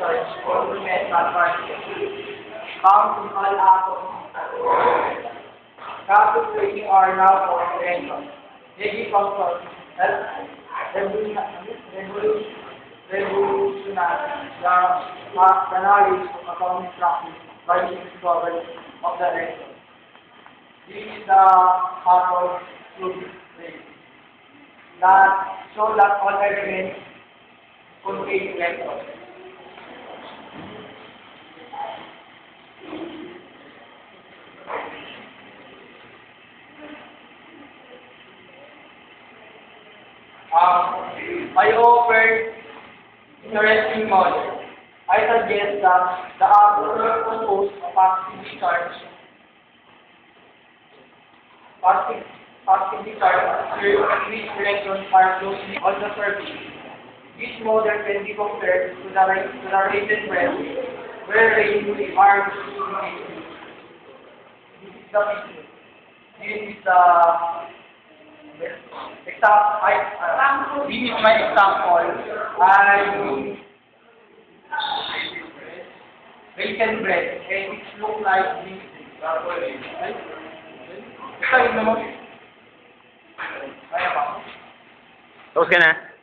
charge or metal particles found in all atoms. Cathode rays are now for electrons. They become revolutionary the knowledge of atomic practice by the discovery of the electron. This is the cathode ray that show that all elements contain electrons. I offer interesting model. I suggest that the atoms are composed of positively charged which electrons are closely on the surface. This model can be compared to the radiant breath, where rays are distributed. This is the picture. This is the this is my example. Radiant bread, and it looks like this. Ito, yun naman. Kaya ba? Tapos ka na?